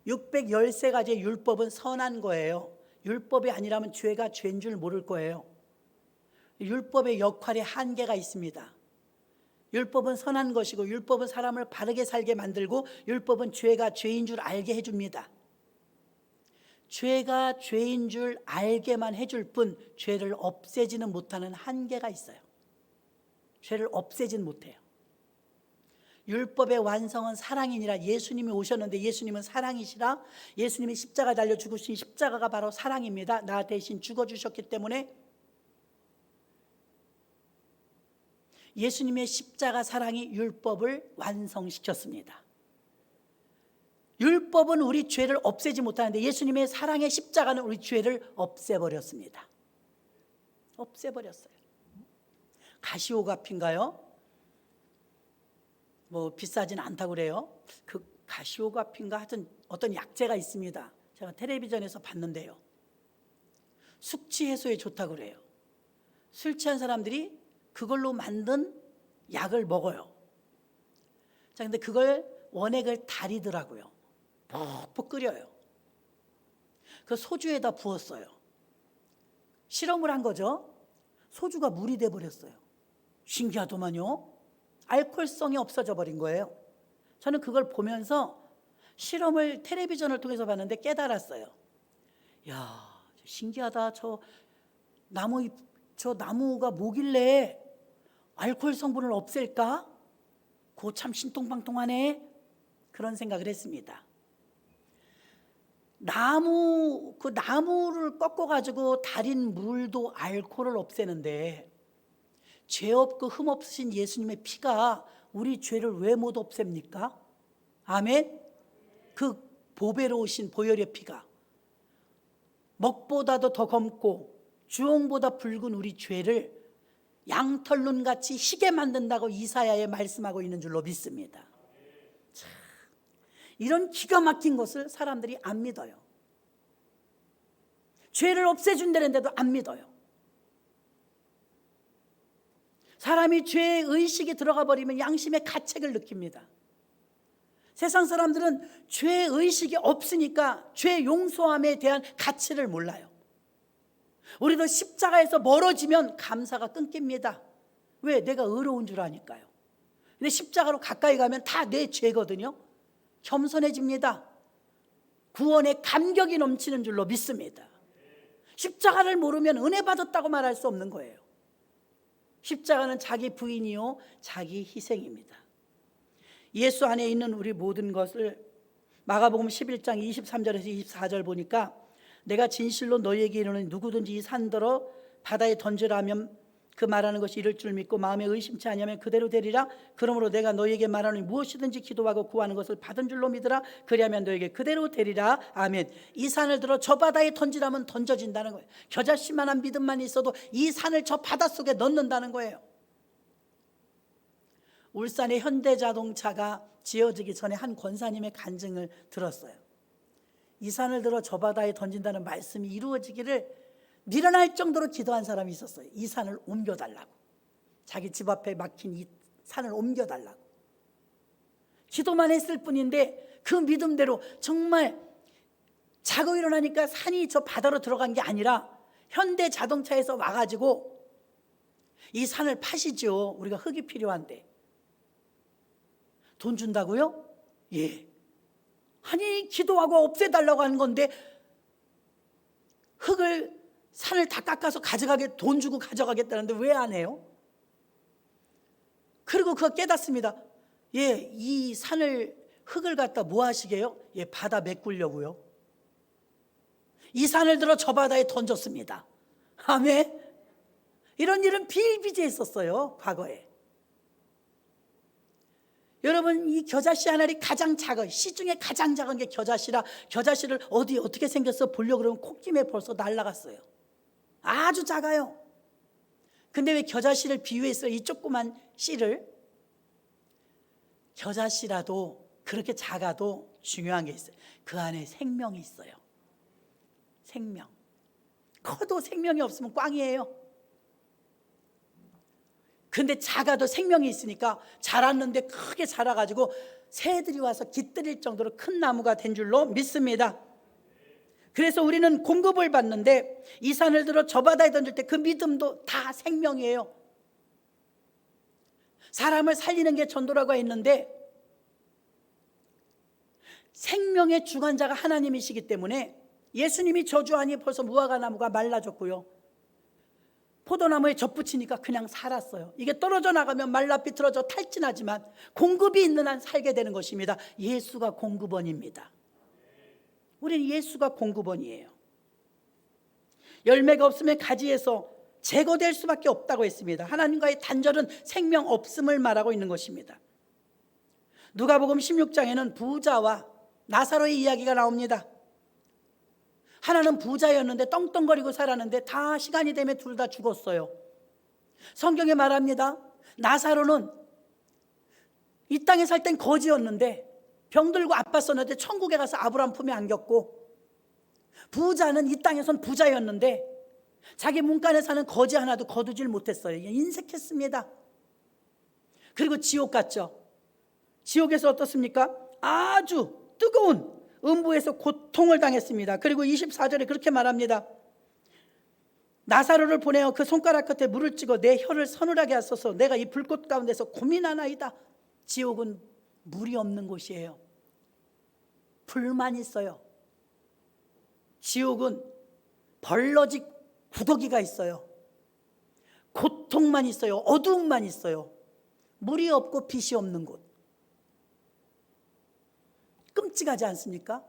613가지의 율법은 선한 거예요. 율법이 아니라면 죄가 죄인 줄 모를 거예요. 율법의 역할에 한계가 있습니다. 율법은 선한 것이고, 율법은 사람을 바르게 살게 만들고, 율법은 죄가 죄인 줄 알게 해줍니다. 죄가 죄인 줄 알게만 해줄 뿐 죄를 없애지는 못하는 한계가 있어요. 죄를 없애지는 못해요. 율법의 완성은 사랑이니라. 예수님이 오셨는데 예수님은 사랑이시라. 예수님이 십자가 달려 죽으신 십자가가 바로 사랑입니다. 나 대신 죽어주셨기 때문에 예수님의 십자가 사랑이 율법을 완성시켰습니다. 율법은 우리 죄를 없애지 못하는데 예수님의 사랑의 십자가는 우리 죄를 없애버렸습니다. 없애버렸어요. 가시오가피인가요? 뭐 비싸진 않다고 그래요. 그 가시오가피인가 하여튼 어떤 약재가 있습니다. 제가 텔레비전에서 봤는데요, 숙취 해소에 좋다고 그래요. 술 취한 사람들이 그걸로 만든 약을 먹어요. 자, 근데 그걸 원액을 달이더라고요. 푹푹 끓여요. 그 소주에다 부었어요. 실험을 한 거죠. 소주가 물이 돼 버렸어요. 신기하더만요. 알코올성이 없어져 버린 거예요. 저는 그걸 보면서 실험을 텔레비전을 통해서 봤는데 깨달았어요. 야, 신기하다. 저 나무가 뭐길래 알코올 성분을 없앨까? 그거 참 신통방통하네. 그런 생각을 했습니다. 그 나무를 꺾어가지고 달인 물도 알코올을 없애는데 죄 없고 흠 없으신 예수님의 피가 우리 죄를 왜 못 없앱니까? 아멘. 그 보배로우신 보혈의 피가 먹보다도 더 검고 주홍보다 붉은 우리 죄를 양털눈같이 희게 만든다고 이사야에 말씀하고 있는 줄로 믿습니다. 참, 이런 기가 막힌 것을 사람들이 안 믿어요. 죄를 없애준다는데도 안 믿어요. 사람이 죄의 의식이 들어가 버리면 양심의 가책을 느낍니다. 세상 사람들은 죄의 의식이 없으니까 죄 용서함에 대한 가치를 몰라요. 우리도 십자가에서 멀어지면 감사가 끊깁니다. 왜? 내가 의로운 줄 아니까요. 근데 십자가로 가까이 가면 다 내 죄거든요. 겸손해집니다. 구원의 감격이 넘치는 줄로 믿습니다. 십자가를 모르면 은혜 받았다고 말할 수 없는 거예요. 십자가는 자기 부인이요 자기 희생입니다. 예수 안에 있는 우리 모든 것을 마가복음 11장 23절에서 24절 보니까 내가 진실로 너희에게 이르노니 누구든지 이 산더러 바다에 던지라면 그 말하는 것이 이를 줄 믿고 마음에 의심치 아니하면 그대로 되리라. 그러므로 내가 너희에게 말하노니 무엇이든지 기도하고 구하는 것을 받은 줄로 믿으라. 그리하면 너희에게 그대로 되리라. 아멘. 이 산을 들어 저 바다에 던지라면 던져진다는 거예요. 겨자씨만한 믿음만 있어도 이 산을 저 바닷속에 넣는다는 거예요. 울산의 현대자동차가 지어지기 전에 한 권사님의 간증을 들었어요. 이 산을 들어 저 바다에 던진다는 말씀이 이루어지기를 미련할 정도로 기도한 사람이 있었어요. 이 산을 옮겨달라고. 자기 집 앞에 막힌 이 산을 옮겨달라고. 기도만 했을 뿐인데 그 믿음대로 정말 자고 일어나니까 산이 저 바다로 들어간 게 아니라 현대자동차에서 와가지고 이 산을 파시죠. 우리가 흙이 필요한데. 돈 준다고요? 예. 아니 기도하고 없애달라고 하는 건데 산을 다 깎아서 돈 주고 가져가겠다는데 왜 안 해요? 그리고 그거 깨닫습니다. 예, 이 흙을 갖다 뭐 하시게요? 예, 바다 메꾸려고요. 이 산을 들어 저 바다에 던졌습니다. 아멘. 이런 일은 비일비재해 있었어요, 과거에. 여러분, 이 겨자씨 하나리 가장 작은, 씨 중에 가장 작은 게 겨자씨라, 겨자씨를 어떻게 생겼어 보려고 그러면 콧김에 벌써 날아갔어요. 아주 작아요. 근데 왜 겨자씨를 비유했어요? 이 조그만 씨를. 겨자씨라도 그렇게 작아도 중요한 게 있어요. 그 안에 생명이 있어요. 생명. 커도 생명이 없으면 꽝이에요. 근데 작아도 생명이 있으니까 자랐는데 크게 자라가지고 새들이 와서 깃들일 정도로 큰 나무가 된 줄로 믿습니다. 그래서 우리는 공급을 받는데 이 산을 들어 저 바다에 던질 때 그 믿음도 다 생명이에요. 사람을 살리는 게 전도라고 했는데 생명의 주관자가 하나님이시기 때문에 예수님이 저주하니 벌써 무화과 나무가 말라졌고요. 포도나무에 젖붙이니까 그냥 살았어요. 이게 떨어져 나가면 말라 비틀어져 탈진하지만 공급이 있는 한 살게 되는 것입니다. 예수가 공급원입니다. 우리는 예수가 공급원이에요. 열매가 없으면 가지에서 제거될 수밖에 없다고 했습니다. 하나님과의 단절은 생명 없음을 말하고 있는 것입니다. 누가복음 16장에는 부자와 나사로의 이야기가 나옵니다. 하나는 부자였는데 떵떵거리고 살았는데 다 시간이 되면 둘 다 죽었어요. 성경에 말합니다. 나사로는 이 땅에 살 땐 거지였는데 병들고 아팠었는데 천국에 가서 아브라함 품에 안겼고, 부자는 이 땅에선 부자였는데 자기 문간에 사는 거지 하나도 거두질 못했어요. 인색했습니다. 그리고 지옥 갔죠. 지옥에서 어떻습니까? 아주 뜨거운 음부에서 고통을 당했습니다. 그리고 24절에 그렇게 말합니다. 나사로를 보내어 그 손가락 끝에 물을 찍어 내 혀를 서늘하게 하소서. 내가 이 불꽃 가운데서 고민하나이다. 지옥은 물이 없는 곳이에요. 불만 있어요. 지옥은 벌러지 구더기가 있어요. 고통만 있어요. 어두움만 있어요. 물이 없고 빛이 없는 곳. 끔찍하지 않습니까?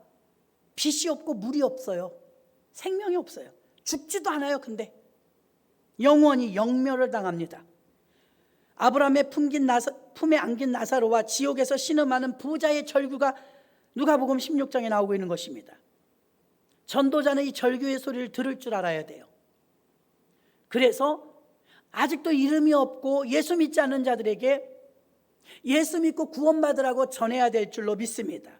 빛이 없고 물이 없어요. 생명이 없어요. 죽지도 않아요. 근데 영원히 영멸을 당합니다. 아브라함의 품에 안긴 나사로와 지옥에서 신음하는 부자의 절규가 누가복음 16장에 나오고 있는 것입니다. 전도자는 이 절규의 소리를 들을 줄 알아야 돼요. 그래서 아직도 이름이 없고 예수 믿지 않는 자들에게 예수 믿고 구원받으라고 전해야 될 줄로 믿습니다.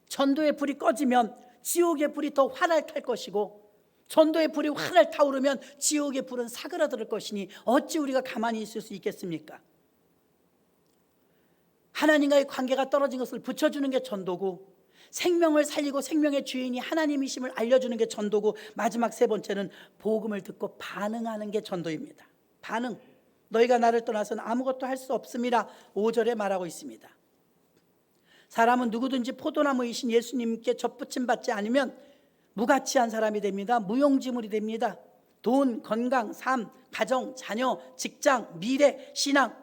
전도의 불이 꺼지면 지옥의 불이 더 활활 탈 것이고, 전도의 불이 활활 타오르면 지옥의 불은 사그라들 것이니 어찌 우리가 가만히 있을 수 있겠습니까? 하나님과의 관계가 떨어진 것을 붙여주는 게 전도고, 생명을 살리고 생명의 주인이 하나님이심을 알려주는 게 전도고, 마지막 세 번째는 복음을 듣고 반응하는 게 전도입니다. 반응. 너희가 나를 떠나서는 아무것도 할 수 없음이라 5절에 말하고 있습니다. 사람은 누구든지 포도나무이신 예수님께 접붙임 받지 않으면 무가치한 사람이 됩니다. 무용지물이 됩니다. 돈, 건강, 삶, 가정, 자녀, 직장, 미래, 신앙,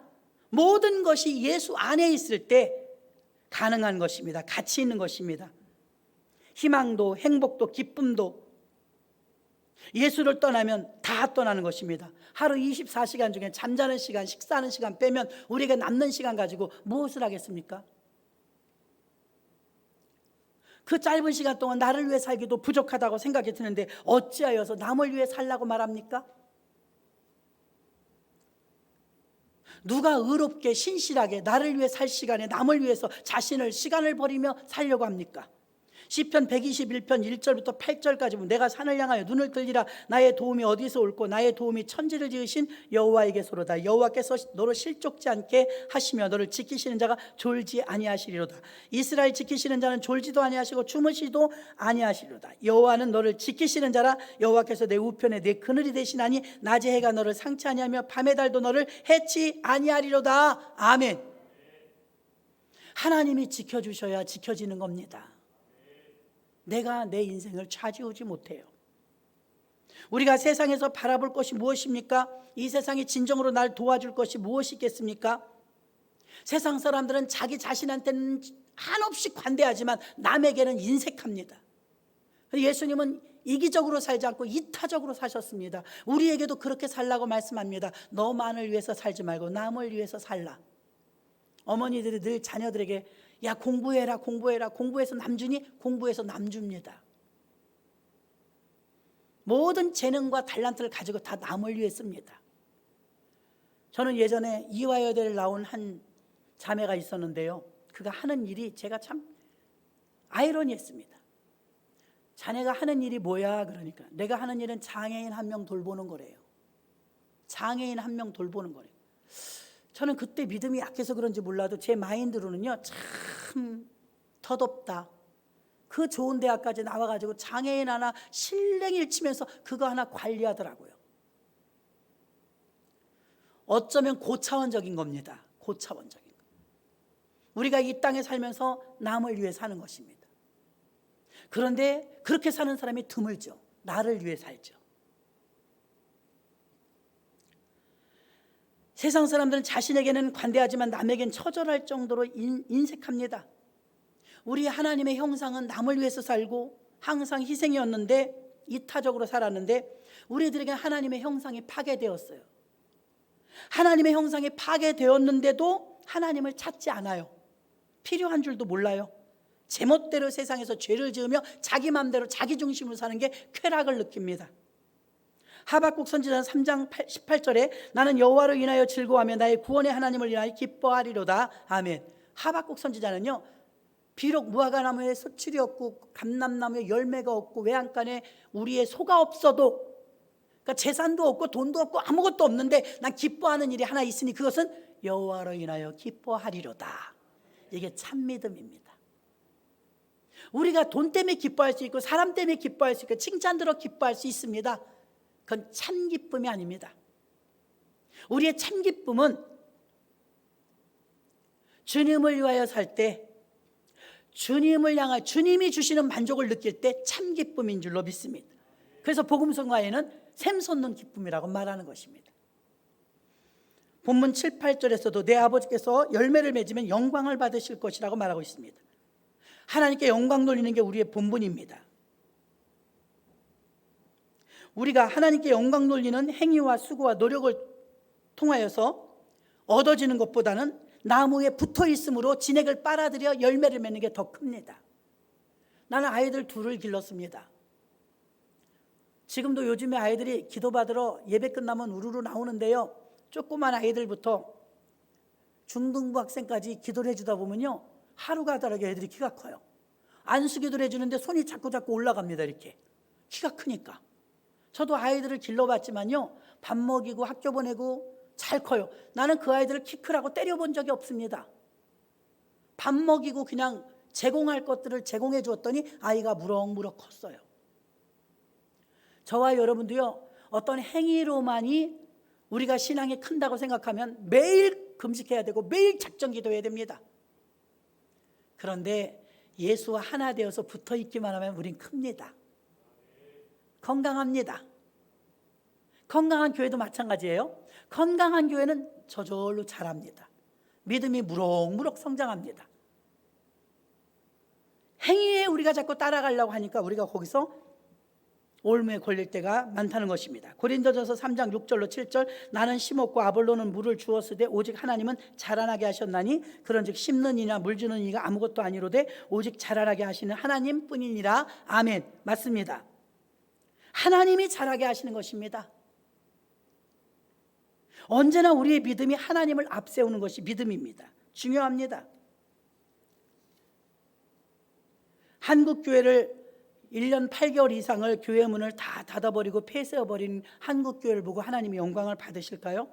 모든 것이 예수 안에 있을 때 가능한 것입니다. 가치 있는 것입니다. 희망도 행복도 기쁨도 예수를 떠나면 다 떠나는 것입니다. 하루 24시간 중에 잠자는 시간, 식사하는 시간 빼면 우리가 남는 시간 가지고 무엇을 하겠습니까? 그 짧은 시간 동안 나를 위해 살기도 부족하다고 생각이 드는데 어찌하여서 남을 위해 살라고 말합니까? 누가 의롭게 신실하게 나를 위해 살 시간에 남을 위해서 시간을 버리며 살려고 합니까? 시편 121편 1절부터 8절까지 보면 내가 산을 향하여 눈을 들리라. 나의 도움이 어디서 올고 나의 도움이 천지를 지으신 여호와에게서로다. 여호와께서 너를 실족지 않게 하시며 너를 지키시는 자가 졸지 아니하시리로다. 이스라엘 지키시는 자는 졸지도 아니하시고 주무시도 아니하시리로다. 여호와는 너를 지키시는 자라. 여호와께서 내 우편에 내 그늘이 되시나니 낮에 해가 너를 상치 아니하며 밤의 달도 너를 해치 아니하리로다. 아멘. 하나님이 지켜주셔야 지켜지는 겁니다. 내가 내 인생을 차지하지 못해요. 우리가 세상에서 바라볼 것이 무엇입니까? 이 세상이 진정으로 날 도와줄 것이 무엇이 있겠습니까? 세상 사람들은 자기 자신한테는 한없이 관대하지만 남에게는 인색합니다. 예수님은 이기적으로 살지 않고 이타적으로 사셨습니다. 우리에게도 그렇게 살라고 말씀합니다. 너만을 위해서 살지 말고 남을 위해서 살라. 어머니들이 늘 자녀들에게 야 공부해라 공부해라, 공부해서 남주니? 공부해서 남줍니다. 모든 재능과 달란트를 가지고 다 남을 위해 씁니다. 저는 예전에 이화여대를 나온 한 자매가 있었는데요, 그가 하는 일이 제가 참 아이러니했습니다. 자네가 하는 일이 뭐야? 그러니까 내가 하는 일은 장애인 한 명 돌보는 거래요. 장애인 한 명 돌보는 거래요. 저는 그때 믿음이 약해서 그런지 몰라도 제 마인드로는요, 참 덧없다. 그 좋은 대학까지 나와가지고 장애인 하나 실랭이를 치면서 그거 하나 관리하더라고요. 어쩌면 고차원적인 겁니다. 고차원적인 거. 우리가 이 땅에 살면서 남을 위해 사는 것입니다. 그런데 그렇게 사는 사람이 드물죠. 나를 위해 살죠. 세상 사람들은 자신에게는 관대하지만 남에겐 처절할 정도로 인색합니다. 우리 하나님의 형상은 남을 위해서 살고 항상 희생이었는데 이타적으로 살았는데 우리들에게 하나님의 형상이 파괴되었어요. 하나님의 형상이 파괴되었는데도 하나님을 찾지 않아요. 필요한 줄도 몰라요. 제멋대로 세상에서 죄를 지으며 자기 마음대로 자기 중심으로 사는 게 쾌락을 느낍니다. 하박국 선지자 3장 18절에 나는 여호와로 인하여 즐거워하며 나의 구원의 하나님을 인하여 기뻐하리로다. 아멘. 하박국 선지자는요, 비록 무화과나무에 소출이 없고 감람나무에 열매가 없고 외양간에 우리의 소가 없어도, 그러니까 재산도 없고 돈도 없고 아무것도 없는데 난 기뻐하는 일이 하나 있으니 그것은 여호와로 인하여 기뻐하리로다. 이게 참 믿음입니다. 우리가 돈 때문에 기뻐할 수 있고 사람 때문에 기뻐할 수 있고 칭찬 들어 기뻐할 수 있습니다. 그건 참 기쁨이 아닙니다. 우리의 참 기쁨은 주님을 위하여 살 때, 주님을 향하여 주님이 주시는 만족을 느낄 때 참 기쁨인 줄로 믿습니다. 그래서 복음성가에는 샘솟는 기쁨이라고 말하는 것입니다. 본문 7, 8절에서도 내 아버지께서 열매를 맺으면 영광을 받으실 것이라고 말하고 있습니다. 하나님께 영광 돌리는 게 우리의 본분입니다. 우리가 하나님께 영광 돌리는 행위와 수고와 노력을 통하여서 얻어지는 것보다는 나무에 붙어 있음으로 진액을 빨아들여 열매를 맺는 게 더 큽니다. 나는 아이들 둘을 길렀습니다. 지금도 요즘에 아이들이 기도받으러 예배 끝나면 우르르 나오는데요, 조그만 아이들부터 중등부 학생까지 기도를 해주다 보면요, 하루가 다르게 애들이 키가 커요. 안수기도를 해주는데 손이 자꾸 올라갑니다. 이렇게 키가 크니까. 저도 아이들을 길러봤지만요, 밥 먹이고 학교 보내고 잘 커요. 나는 그 아이들을 키 크라고 때려본 적이 없습니다. 밥 먹이고 그냥 제공할 것들을 제공해 주었더니 아이가 무럭무럭 컸어요. 저와 여러분도요, 어떤 행위로만이 우리가 신앙이 큰다고 생각하면 매일 금식해야 되고 매일 작정 기도해야 됩니다. 그런데 예수와 하나 되어서 붙어 있기만 하면 우린 큽니다. 건강합니다. 건강한 교회도 마찬가지예요. 건강한 교회는 저절로 자랍니다. 믿음이 무럭무럭 성장합니다. 행위에 우리가 자꾸 따라가려고 하니까 우리가 거기서 올무에 걸릴 때가 많다는 것입니다. 고린도전서 3장 6절로 7절 나는 심었고 아볼로는 물을 주었으되 오직 하나님은 자라나게 하셨나니 그런즉 심는 이나 물 주는 이가 아무것도 아니로되 오직 자라나게 하시는 하나님뿐이니라. 아멘. 맞습니다. 하나님이 자라게 하시는 것입니다. 언제나 우리의 믿음이 하나님을 앞세우는 것이 믿음입니다. 중요합니다. 한국 교회를 1년 8개월 이상을 교회 문을 다 닫아버리고 폐쇄해버린 한국 교회를 보고 하나님이 영광을 받으실까요?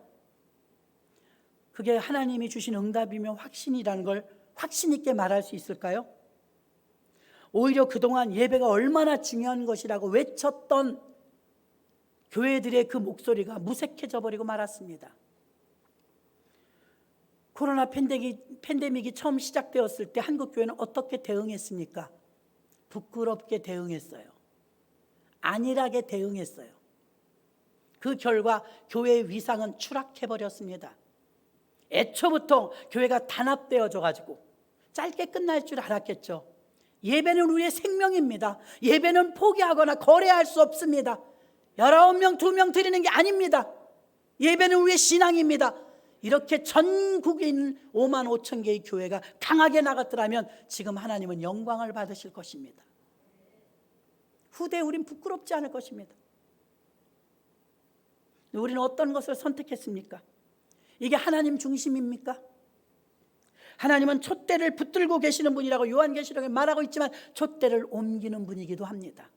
그게 하나님이 주신 응답이며 확신이라는 걸 확신 있게 말할 수 있을까요? 오히려 그동안 예배가 얼마나 중요한 것이라고 외쳤던 교회들의 그 목소리가 무색해져 버리고 말았습니다. 코로나 팬데믹이 처음 시작되었을 때 한국 교회는 어떻게 대응했습니까? 부끄럽게 대응했어요. 안일하게 대응했어요. 그 결과 교회의 위상은 추락해버렸습니다. 애초부터 교회가 단합되어져 가지고 짧게 끝날 줄 알았겠죠. 예배는 우리의 생명입니다. 예배는 포기하거나 거래할 수 없습니다. 19명, 2명 드리는 게 아닙니다. 예배는 우리의 신앙입니다. 이렇게 전국에 있는 5만 5천 개의 교회가 강하게 나갔더라면 지금 하나님은 영광을 받으실 것입니다. 후대에 우린 부끄럽지 않을 것입니다. 우리는 어떤 것을 선택했습니까? 이게 하나님 중심입니까? 하나님은 촛대를 붙들고 계시는 분이라고 요한계시록에 말하고 있지만 촛대를 옮기는 분이기도 합니다.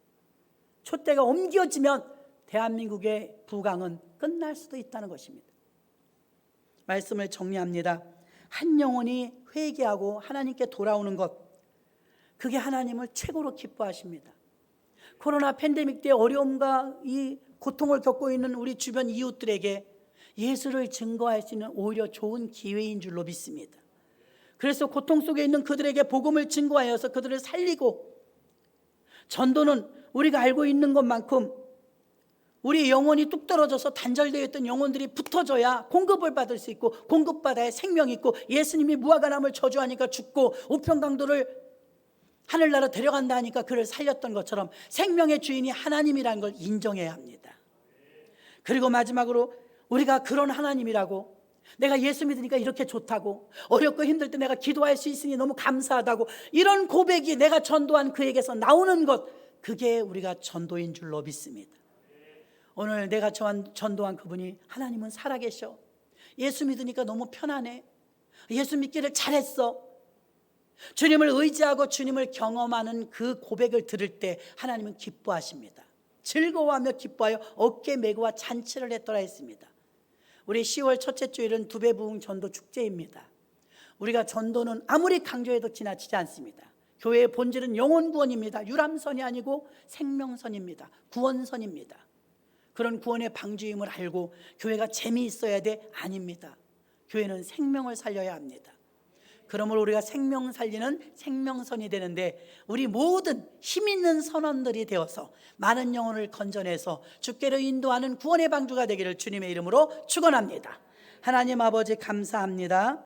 촛대가 옮겨지면 대한민국의 부강은 끝날 수도 있다는 것입니다. 말씀을 정리합니다. 한 영혼이 회개하고 하나님께 돌아오는 것, 그게 하나님을 최고로 기뻐하십니다. 코로나 팬데믹 때 어려움과 이 고통을 겪고 있는 우리 주변 이웃들에게 예수를 증거할 수 있는 오히려 좋은 기회인 줄로 믿습니다. 그래서 고통 속에 있는 그들에게 복음을 증거하여서 그들을 살리고, 전도는 우리가 알고 있는 것만큼 우리 영혼이 뚝 떨어져서 단절되어 있던 영혼들이 붙어져야 공급을 받을 수 있고, 공급받아야 생명이 있고, 예수님이 무화과나무를 저주하니까 죽고 우편강도를 하늘나라 데려간다 하니까 그를 살렸던 것처럼 생명의 주인이 하나님이라는 걸 인정해야 합니다. 그리고 마지막으로 우리가 그런 하나님이라고, 내가 예수 믿으니까 이렇게 좋다고, 어렵고 힘들 때 내가 기도할 수 있으니 너무 감사하다고, 이런 고백이 내가 전도한 그에게서 나오는 것, 그게 우리가 전도인 줄로 믿습니다. 오늘 내가 전도한 그분이 하나님은 살아계셔, 예수 믿으니까 너무 편하네, 예수 믿기를 잘했어, 주님을 의지하고 주님을 경험하는 그 고백을 들을 때 하나님은 기뻐하십니다. 즐거워하며 기뻐하여 어깨 메고와 잔치를 했더라 했습니다. 우리 10월 첫째 주일은 두배부흥 전도 축제입니다. 우리가 전도는 아무리 강조해도 지나치지 않습니다. 교회의 본질은 영혼 구원입니다. 유람선이 아니고 생명선입니다. 구원선입니다. 그런 구원의 방주임을 알고 교회가 재미있어야 돼? 아닙니다. 교회는 생명을 살려야 합니다. 그러므로 우리가 생명 살리는 생명선이 되는데, 우리 모든 힘 있는 선원들이 되어서 많은 영혼을 건져내서 주께로 인도하는 구원의 방주가 되기를 주님의 이름으로 축원합니다. 하나님 아버지 감사합니다.